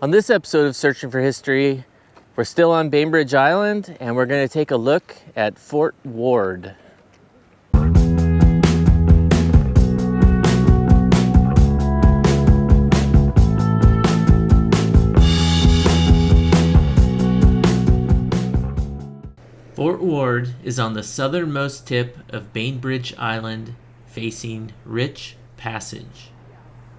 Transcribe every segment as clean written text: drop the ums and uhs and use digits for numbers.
On this episode of Searching for History, we're still on Bainbridge Island and we're going to take a look at Fort Ward. Fort Ward is on the southernmost tip of Bainbridge Island, facing Rich Passage.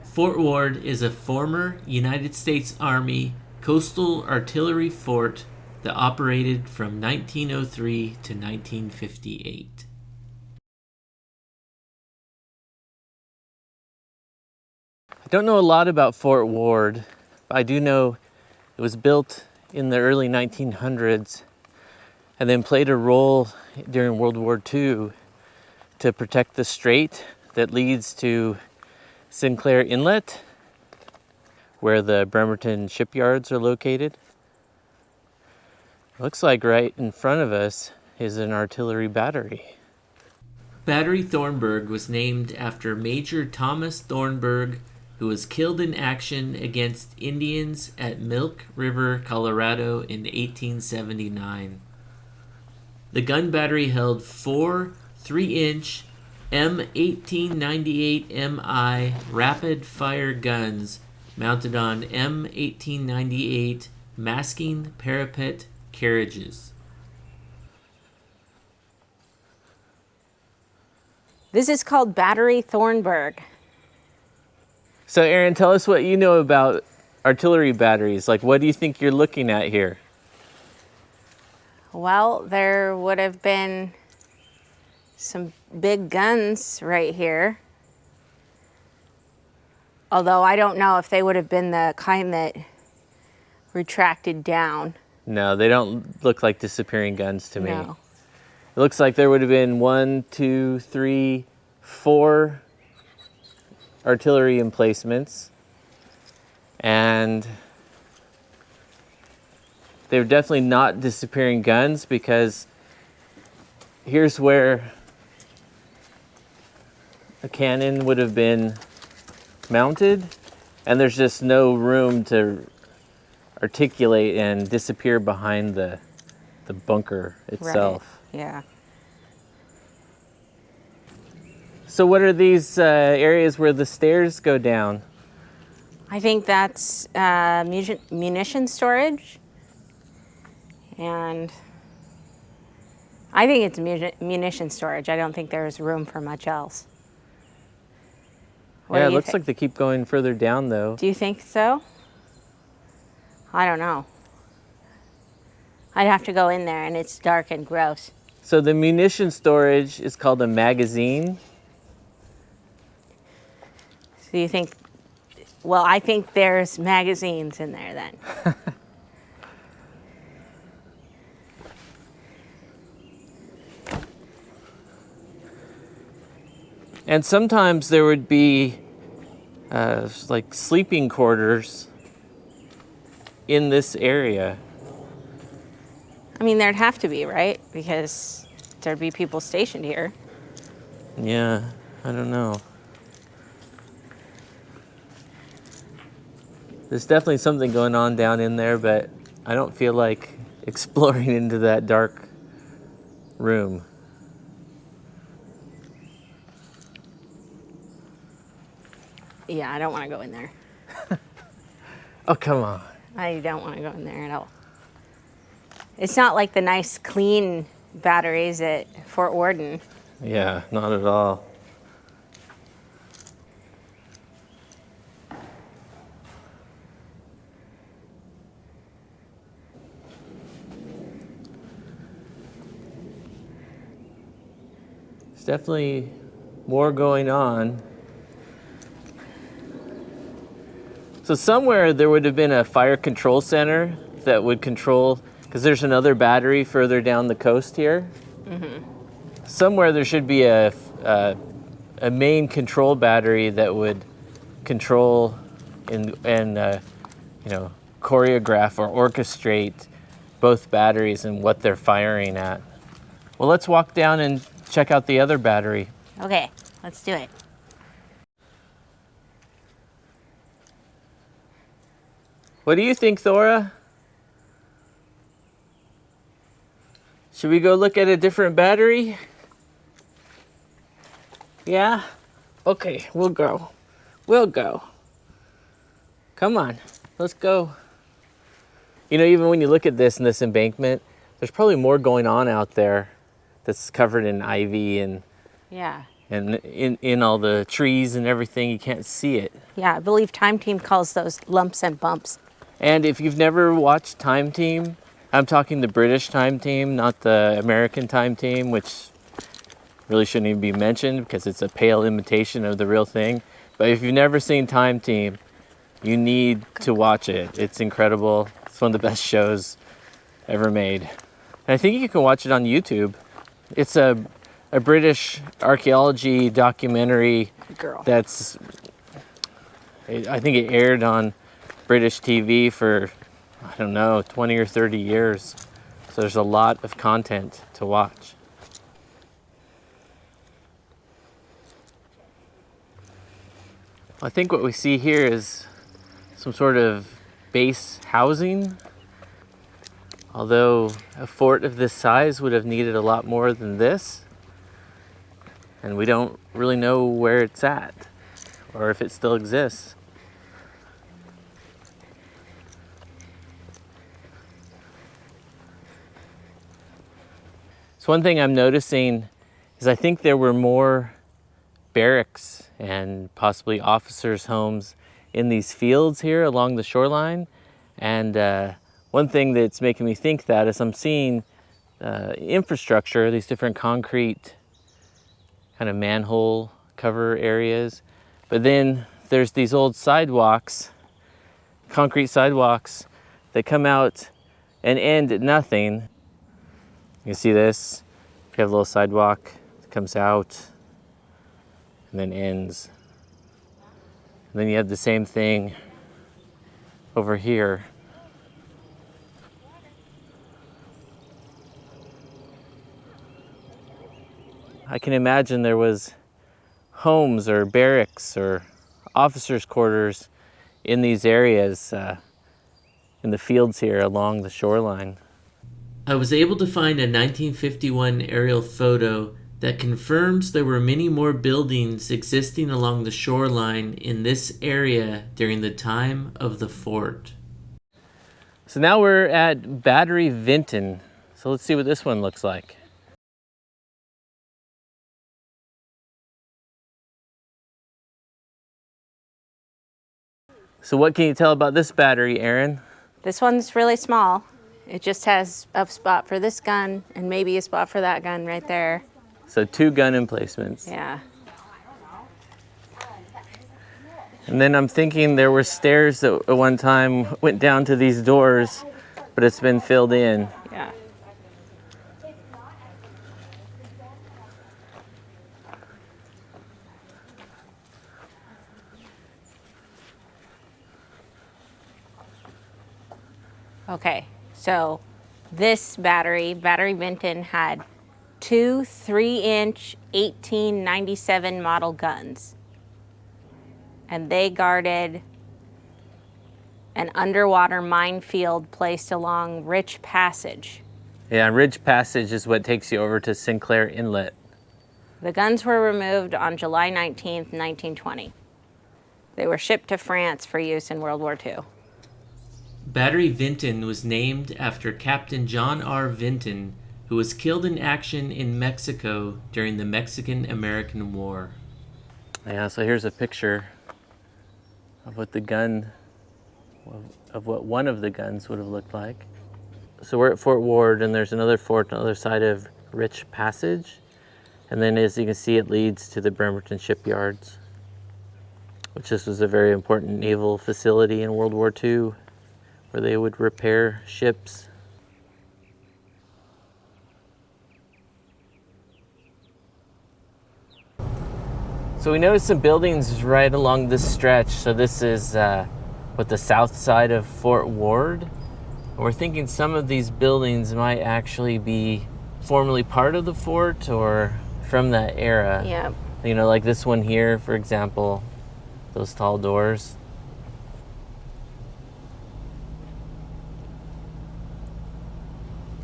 Fort Ward is a former United States Army coastal artillery fort that operated from 1903 to 1958. I don't know a lot about Fort Ward, but I do know it was built in the early 1900s and then played a role during World War II to protect the strait that leads to Sinclair Inlet, where the Bremerton shipyards are located. Looks like right in front of us is an artillery battery. Battery Thornberg was named after Major Thomas Thornberg, who was killed in action against Indians at Milk River, Colorado in 1879. The gun battery held 4 3-inch M1898MI rapid-fire guns mounted on M1898 masking parapet carriages. This is called Battery Thornberg. So Erin, tell us what you know about artillery batteries. Like, what do you think you're looking at here? Well, there would have been some big guns right here. Although I don't know if they would have been the kind that retracted down. No, they don't look like disappearing guns to me. No. It looks like there would have been 1, 2, 3, 4 artillery emplacements. And they're definitely not disappearing guns, because here's where a cannon would have been mounted, and there's just no room to articulate and disappear behind the bunker itself. Right. Yeah. So what are these areas where the stairs go down? I think that's munition storage. And I think it's munition storage. I don't think there's room for much else. What Yeah, do it you looks think? like they keep going further down, though. Do you think so? I don't know. I'd have to go in there, and it's dark and gross. So the munition storage is called a magazine. So you think, well, I think there's magazines in there then. And sometimes there would be like sleeping quarters in this area. I mean, there'd have to be, right? Because there'd be people stationed here. Yeah, I don't know. There's definitely something going on down in there, but I don't feel like exploring into that dark room. Yeah, I don't want to go in there. Oh, come on. I don't want to go in there at all. It's not like the nice, clean batteries at Fort Worden. Yeah, not at all. There's definitely more going on. So somewhere there would have been a fire control center that would control, because there's another battery further down the coast here. Mm-hmm. Somewhere there should be a main control battery that would control and choreograph or orchestrate both batteries and what they're firing at. Well, let's walk down and check out the other battery. Okay, let's do it. What do you think, Thora? Should we go look at a different battery? Yeah? Okay, we'll go. We'll go. Come on, let's go. You know, even when you look at this and this embankment, there's probably more going on out there that's covered in ivy and Yeah. and in all the trees and everything. You can't see it. Yeah, I believe Time Team calls those lumps and bumps. And if you've never watched Time Team, I'm talking the British Time Team, not the American Time Team, which really shouldn't even be mentioned because it's a pale imitation of the real thing. But if you've never seen Time Team, you need to watch it. It's incredible. It's one of the best shows ever made. And I think you can watch it on YouTube. It's a British archaeology documentary Girl. that's, I think it aired on British TV for, I don't know, 20 or 30 years. So there's a lot of content to watch. I think what we see here is some sort of base housing. Although a fort of this size would have needed a lot more than this. And we don't really know where it's at or if it still exists. So one thing I'm noticing is I think there were more barracks and possibly officers' homes in these fields here along the shoreline. And one thing that's making me think that is I'm seeing infrastructure, these different concrete kind of manhole cover areas. But then there's these old sidewalks, concrete sidewalks that come out and end at nothing. You see this? You have a little sidewalk that comes out and then ends. And then you have the same thing over here. I can imagine there was homes or barracks or officers' quarters in these areas, in the fields here along the shoreline. I was able to find a 1951 aerial photo that confirms there were many more buildings existing along the shoreline in this area during the time of the fort. So now we're at Battery Vinton. So let's see what this one looks like. So what can you tell about this battery, Erin? This one's really small. It just has a spot for this gun and maybe a spot for that gun right there. So 2 gun emplacements. Yeah. And then I'm thinking there were stairs that at one time went down to these doors, but it's been filled in. Yeah. Okay, so this battery Vinton, had 2 3-inch 1897 model guns. And they guarded an underwater minefield placed along Rich Passage. Yeah, Ridge Passage is what takes you over to Sinclair Inlet. The guns were removed on July 19th, 1920. They were shipped to France for use in World War II. Battery Vinton was named after Captain John R. Vinton, who was killed in action in Mexico during the Mexican-American War. Yeah, so here's a picture of what one of the guns would have looked like. So we're at Fort Ward, and there's another fort on the other side of Rich Passage. And then as you can see, it leads to the Bremerton shipyards, which this was a very important naval facility in World War II, where they would repair ships. So we noticed some buildings right along this stretch. So this is the south side of Fort Ward. We're thinking some of these buildings might actually be formerly part of the fort or from that era. Yeah. You know, like this one here, for example, those tall doors.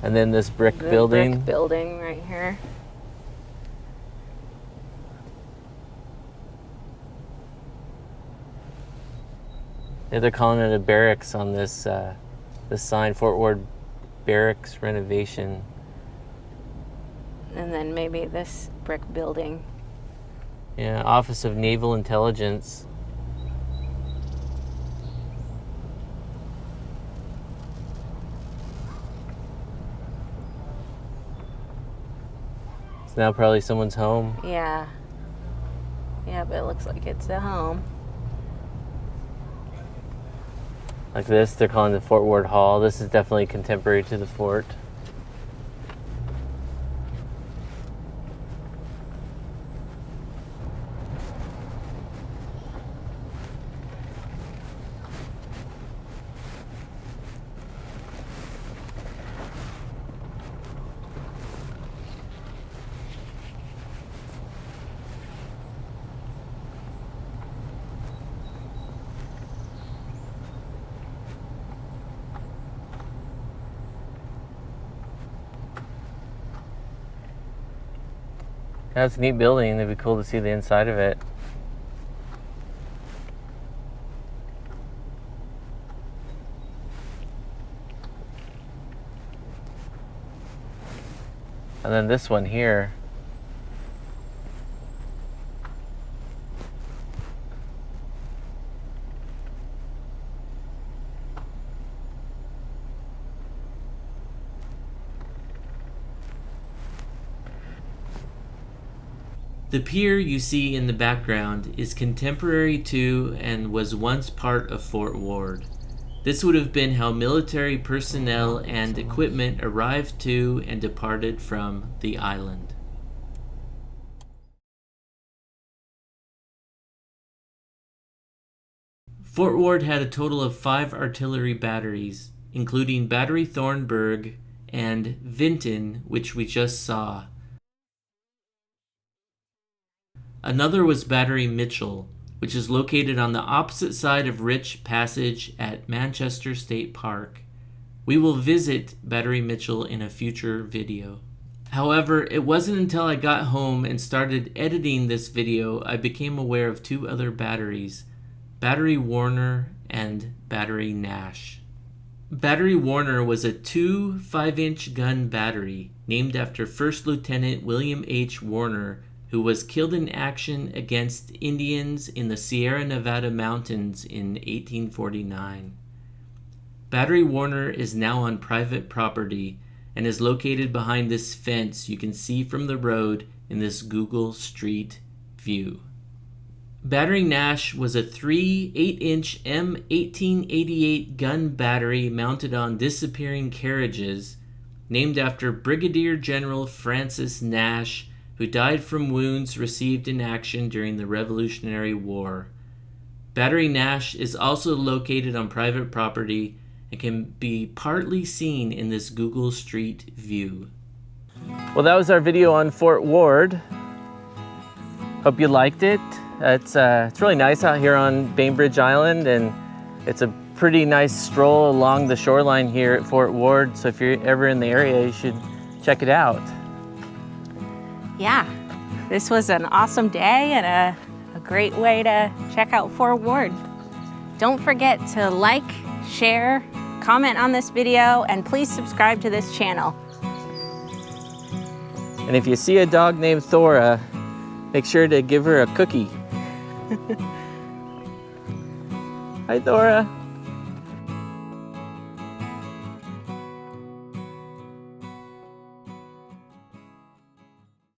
And then this brick The building. brick building right here. Yeah, they're calling it a barracks on this this sign, Fort Ward Barracks Renovation. And then maybe this brick building. Yeah, Office of Naval Intelligence. It's now probably someone's home. Yeah. Yeah, but it looks like it's a home. Like this, they're calling it Fort Ward Hall. This is definitely contemporary to the fort. Yeah, it's a neat building. It'd be cool to see the inside of it. And then this one here. The pier you see in the background is contemporary to and was once part of Fort Ward. This would have been how military personnel and equipment arrived to and departed from the island. Fort Ward had a total of 5 artillery batteries, including Battery Thornberg and Vinton, which we just saw. Another was Battery Mitchell, which is located on the opposite side of Rich Passage at Manchester State Park. We will visit Battery Mitchell in a future video. However, it wasn't until I got home and started editing this video I became aware of 2 other batteries, Battery Warner and Battery Nash. Battery Warner was a 2 5-inch gun battery named after First Lieutenant William H. Warner, who was killed in action against Indians in the Sierra Nevada mountains in 1849. Battery Warner is now on private property and is located behind this fence you can see from the road in this Google Street view. Battery Nash was a 3 8-inch M1888 gun battery mounted on disappearing carriages, named after Brigadier General Francis Nash, who died from wounds received in action during the Revolutionary War. Battery Nash is also located on private property and can be partly seen in this Google Street view. Well, that was our video on Fort Ward. Hope you liked it. It's really nice out here on Bainbridge Island, and it's a pretty nice stroll along the shoreline here at Fort Ward. So if you're ever in the area, you should check it out. Yeah, this was an awesome day and a great way to check out Fort Ward. Don't forget to like, share, comment on this video, and please subscribe to this channel. And if you see a dog named Thora, make sure to give her a cookie. Hi, Thora.